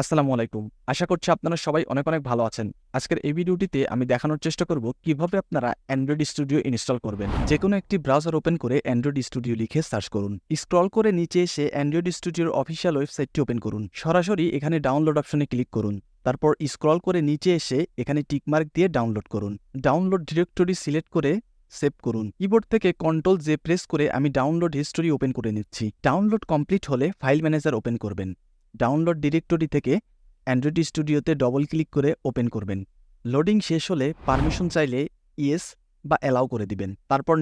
আসসালামু আলাইকুম। আশা করছি আপনারা সবাই অনেক ভালো আছেন। আজকের এই ভিডিওটিতে আমি দেখানোর চেষ্টা করব কিভাবে আপনারা অ্যান্ড্রয়েড স্টুডিও ইনস্টল করবেন। যেকোনো একটি ব্রাউজার ওপেন করে অ্যান্ড্রয়েড স্টুডিও লিখে সার্চ করুন। স্ক্রল করে নিচে এসে অ্যান্ড্রয়েড স্টুডিওর অফিসিয়াল ওয়েবসাইটটি ওপেন করুন। সরাসরি এখানে ডাউনলোড অপশনে ক্লিক করুন। তারপর স্ক্রল করে নিচে এসে এখানে টিকমার্ক দিয়ে ডাউনলোড করুন। ডাউনলোড ডিরেক্টরি সিলেক্ট করে সেভ করুন। কিবোর্ড থেকে Ctrl+J প্রেস করে আমি ডাউনলোড হিস্টোরি ওপেন করে নিচ্ছি। ডাউনলোড কমপ্লিট হলে ফাইল ম্যানেজার ওপেন করবেন। ডাউনলোড ডিরেক্টরি থেকে অ্যান্ড্রয়েড স্টুডিওতে ডবল ক্লিক করে ওপেন করবেন। লোডিং শেষ হলে পারমিশন চাইলে ইয়েস বা অ্যালাউ করে দিবেন। তারপর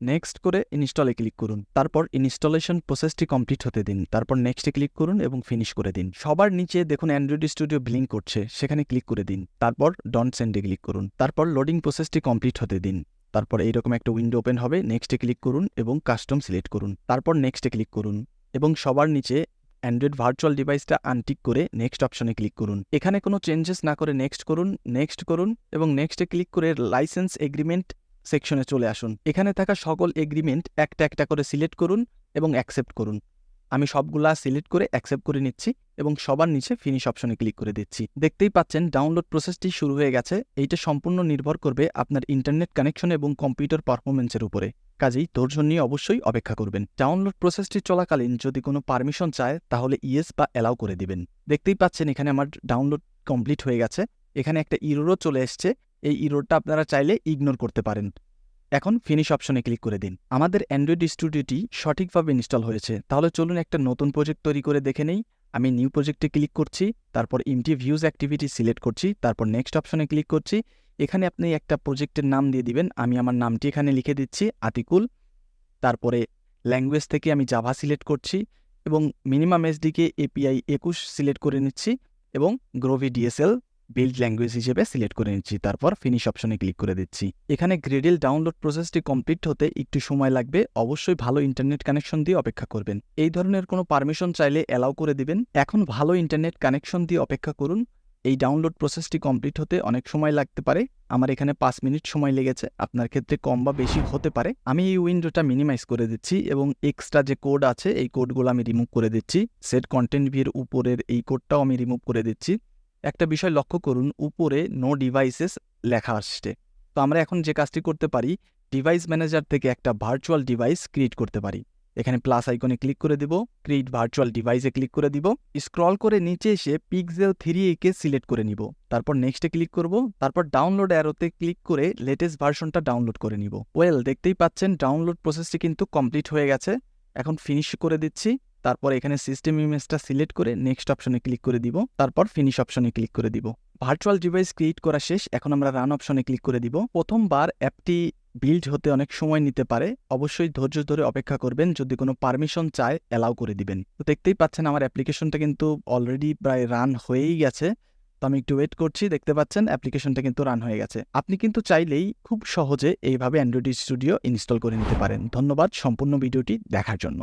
নেক্সট করে ইনস্টলে ক্লিক করুন। তারপর ইনস্টলেশন প্রসেসটি কমপ্লিট হতে দিন। তারপর নেক্সটে ক্লিক করুন এবং ফিনিশ করে দিন। সবার নিচে দেখুন অ্যান্ড্রয়েড স্টুডিও ব্লিঙ্ক করছে, সেখানে ক্লিক করে দিন। তারপর ডন্ট সেন্ডে ক্লিক করুন। তারপর লোডিং প্রসেসটি কমপ্লিট হতে দিন। তারপর এইরকম একটা উইন্ডো ওপেন হবে। নেক্সটে ক্লিক করুন এবং কাস্টম সিলেক্ট করুন। তারপর নেক্সটে ক্লিক করুন এবং সবার নিচে অ্যান্ড্রয়েড ভার্চুয়াল ডিভাইসটা আনটিক করে নেক্সট অপশনে ক্লিক করুন। এখানে কোনো চেঞ্জেস না করে নেক্সট করুন এবং নেক্সটে ক্লিক করে লাইসেন্স এগ্রিমেন্ট সেকশনে চলে আসুন। এখানে থাকা সকল এগ্রিমেন্ট একটা একটা করে সিলেক্ট করুন এবং অ্যাকসেপ্ট করুন। আমি সবগুলা সিলেক্ট করে অ্যাকসেপ্ট করে নিচ্ছি এবং সবার নিচে ফিনিশ অপশনে ক্লিক করে দিচ্ছি। দেখতেই পাচ্ছেন ডাউনলোড প্রসেসটি শুরু হয়ে গেছে। এইটা সম্পূর্ণ নির্ভর করবে আপনার ইন্টারনেট কানেকশন এবং কম্পিউটার পারফরমেন্সের উপরে। কাজেই ধৈর্য নিয়ে অবশ্যই অপেক্ষা করবেন। ডাউনলোড প্রসেসটি চলাকালীন যদি কোনো পারমিশন চায় তাহলে ইয়েস বা অ্যালাউ করে দিবেন। দেখতেই পাচ্ছেন এখানে আমার ডাউনলোড কমপ্লিট হয়ে গেছে। এখানে একটা ইরোরও চলে এসছে। এই ইরোরটা আপনারা চাইলে ইগনোর করতে পারেন। এখন ফিনিশ অপশনে ক্লিক করে দিন। আমাদের অ্যান্ড্রয়েড স্টুডিওটি সঠিকভাবে ইনস্টল হয়েছে। তাহলে চলুন একটা নতুন প্রজেক্ট তৈরি করে দেখে নেই। আমি নিউ প্রজেক্টে ক্লিক করছি। তারপর এমটি ভিউজ অ্যাক্টিভিটি সিলেক্ট করছি। তারপর নেক্সট অপশনে ক্লিক করছি। এখানে আপনি একটা প্রজেক্টের নাম দিয়ে দিবেন। আমি আমার নামটি এখানে লিখে দিচ্ছি, আতিকুল। তারপরে ল্যাঙ্গুয়েজ থেকে আমি জাভা সিলেক্ট করছি এবং মিনিমাম এসডিকে এপিআই 21 সিলেক্ট করে নিচ্ছি এবং গ্রোভি ডিএসএল বিল্ড ল্যাঙ্গুয়েজ হিসেবে সিলেক্ট করে নিচ্ছি। তারপর ফিনিশ অপশনে ক্লিক করে দিচ্ছি। এখানে গ্রেডেল ডাউনলোড প্রসেসটি কমপ্লিট হতে একটু সময় লাগবে। অবশ্যই ভালো ইন্টারনেট কানেকশন দিয়ে অপেক্ষা করবেন। এই ধরনের কোনো পারমিশন চাইলে অ্যালাউ করে দিবেন। এখন ভালো ইন্টারনেট কানেকশন দিয়ে অপেক্ষা করুন। এই ডাউনলোড প্রসেসটি কমপ্লিট হতে অনেক সময় লাগতে পারে। আমার এখানে 5 মিনিট সময় লেগেছে, আপনার ক্ষেত্রে কম বা বেশি হতে পারে। আমি এই উইন্ডোটা মিনিমাইজ করে দিচ্ছি এবং এক্সট্রা যে কোড আছে এই কোডগুলো আমি রিমুভ করে দিচ্ছি। সেট কন্টেন্ট ভিউর উপরের এই কোডটাও আমি রিমুভ করে দিচ্ছি। একটা বিষয় লক্ষ্য করুন, উপরে নো ডিভাইসেস লেখা আসছে। তো আমরা এখন যে কাজটি করতে পারি, ডিভাইস ম্যানেজার থেকে একটা ভার্চুয়াল ডিভাইস ক্রিয়েট করতে পারি। এখানে প্লাস আইকনে ক্লিক করে দিব, ক্রিয়েট ভার্চুয়াল ডিভাইসে ক্লিক করে দিব। স্ক্রল করে নিচে এসে পিক্সেল 3a কে সিলেক্ট করে নিব। তারপর নেক্সটে ক্লিক করব। তারপর ডাউনলোড অ্যারোতে ক্লিক করে লেটেস্ট ভার্সনটা ডাউনলোড করে নিব। দেখতেই পাচ্ছেন ডাউনলোড প্রসেসটি কিন্তু কমপ্লিট হয়ে গেছে। এখন ফিনিশ করে দিচ্ছি। তারপর এখানে সিস্টেম ইমেজটা সিলেক্ট করে নেক্সট অপশনে ক্লিক করে দিব। তারপর ফিনিশ অপশনে ক্লিক করে দিব। ভার্চুয়াল ডিভাইস ক্রিয়েট করা শেষ। এখন আমরা রান অপশনে ক্লিক করে দিব। প্রথমবার অ্যাপটি বিল্ড হতে অনেক সময় নিতে পারে। অবশ্যই ধৈর্য ধরে অপেক্ষা করবেন। যদি কোনো পারমিশন চায় অ্যালাউ করে দিবেন। তো দেখতেই পাচ্ছেন আমার অ্যাপ্লিকেশনটা কিন্তু অলরেডি প্রায় রান হয়েই গেছে। তো আমি একটু ওয়েট করছি। দেখতে পাচ্ছেন অ্যাপ্লিকেশনটা কিন্তু রান হয়ে গেছে। আপনি কিন্তু চাইলেই খুব সহজে এইভাবে অ্যান্ড্রয়েড স্টুডিও ইনস্টল করে নিতে পারেন। ধন্যবাদ সম্পূর্ণ ভিডিওটি দেখার জন্য।